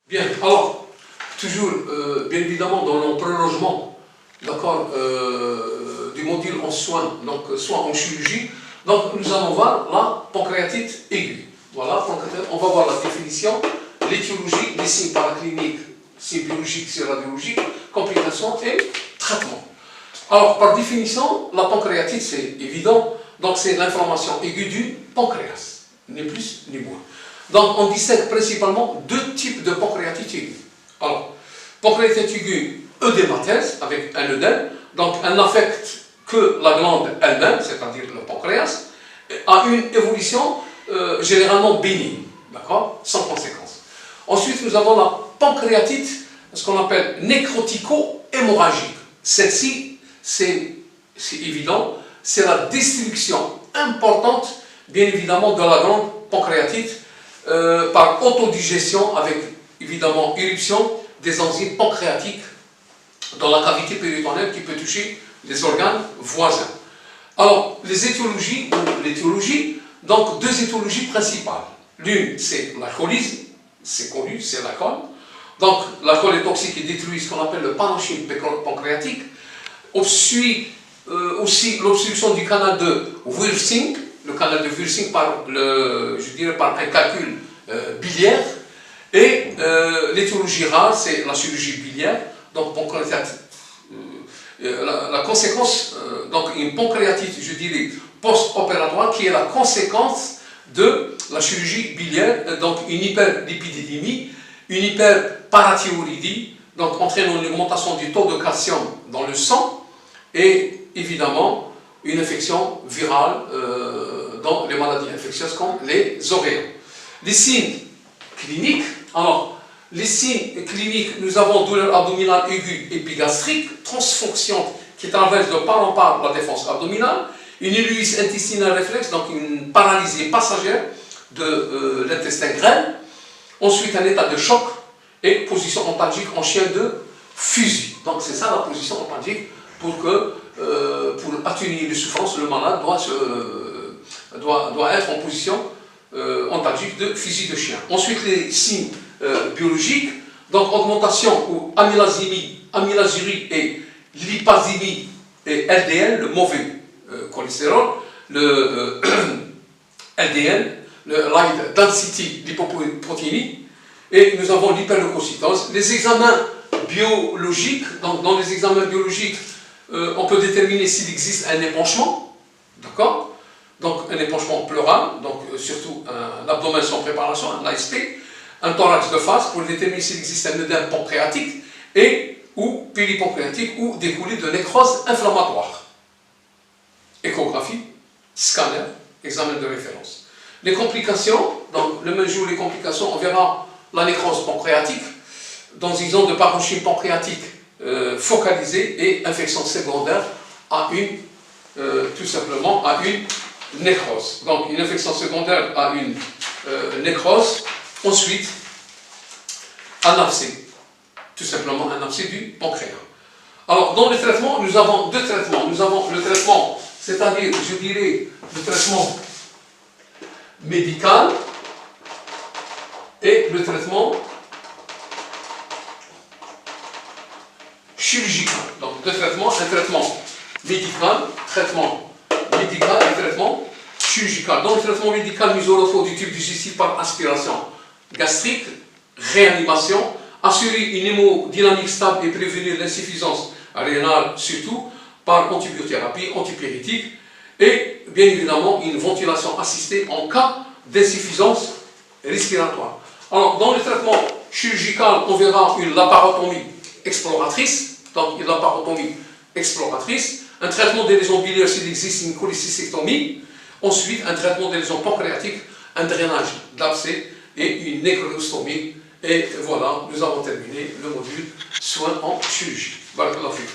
Bien, alors, toujours, bien évidemment, dans le prolongement, d'accord, du module en soins, donc soins en chirurgie, donc nous allons voir la pancréatite aiguë. Voilà, on va voir la définition, l'étiologie, les signes paracliniques, signes biologiques, signes radiologiques, complications et traitement. Alors, par définition, la pancréatite, c'est évident, donc c'est l'inflammation aiguë du pancréas, ni plus ni moins. Donc, on distingue principalement deux types de pancréatite aiguë. Alors, pancréatite aiguë œdématèse, avec un œdème, donc elle n'affecte que la glande elle-même, c'est-à-dire le pancréas, a une évolution généralement bénigne, d'accord, sans conséquence. Ensuite, nous avons la pancréatite, ce qu'on appelle nécrotico-hémorragique. Celle-ci, c'est évident, c'est la destruction importante, bien évidemment, de la glande pancréatite par autodigestion avec, évidemment, éruption des enzymes pancréatiques dans la cavité péritonéale qui peut toucher les organes voisins. Alors, les étiologies, ou l'étiologie, donc deux étiologies principales. L'une, c'est l'alcoolisme, c'est connu, c'est l'alcool. Donc, l'alcool est toxique et détruit ce qu'on appelle le parenchyme pancréatique. Aussi, l'obstruction du canal de Wirsing, le canal de Wirsing par, par un calcul biliaire. Et l'étiologie rare, c'est la chirurgie biliaire. Donc, pancréatite. La conséquence, donc une pancréatite, je dirais, post-opératoire, qui est la conséquence de la chirurgie biliaire, donc une hyperlipidémie, une hyperparathyroïdie, donc entraînant une augmentation du taux de calcium dans le sang, et évidemment une infection virale dans les maladies infectieuses comme les oreillons. Les signes cliniques, alors, les signes cliniques, nous avons douleur abdominale aiguë épigastrique, transfonction qui traverse de part en part la défense abdominale, une ileus intestinale réflexe, donc une paralysie passagère de l'intestin grêle, ensuite un état de choc et position ontalgique en chien de fusil. Donc c'est ça la position ontalgique pour atténuer les souffrances, le malade doit être en position ontalgique de fusil de chien. Ensuite les signes biologiques, donc augmentation ou amylasémie et lipasémie et LDL, le mauvais cholestérol, le LDL, le Light Density Lipoprotein, et nous avons l'hyperleucocytose. Les examens biologiques, donc dans les examens biologiques, on peut déterminer s'il existe un épanchement, d'accord, donc un épanchement pleural, donc surtout un abdomen sans préparation, un ASP, un thorax de face pour déterminer s'il existe un œdème pancréatique ou péripancréatique ou découlé de nécrose inflammatoire. Échographie, scanner, examen de référence. Les complications, donc le même jour les complications, on verra la nécrose pancréatique dans une zone de parenchyme pancréatique focalisée et infection secondaire à tout simplement à une nécrose. Donc une infection secondaire à une nécrose. Ensuite, un abcès, tout simplement un abcès du pancréas. Alors, dans le traitement, nous avons deux traitements. Nous avons le traitement, c'est-à-dire, je dirais, le traitement médical et le traitement chirurgical. Donc, deux traitements, un traitement médical et traitement chirurgical. Dans le traitement médical, nous aurons du tube digestif par aspiration gastrique, réanimation, assurer une hémodynamique stable et prévenir l'insuffisance rénale, surtout par antibiothérapie, antipyrétique, et bien évidemment une ventilation assistée en cas d'insuffisance respiratoire. Alors, dans le traitement chirurgical, on verra une laparotomie exploratrice, un traitement des lésions biliaires s'il existe une cholécystectomie, ensuite un traitement des lésions pancréatiques, un drainage d'abcès, et une nécrostomie. Et voilà, nous avons terminé le module soins en chirurgie. Barakallahu fik.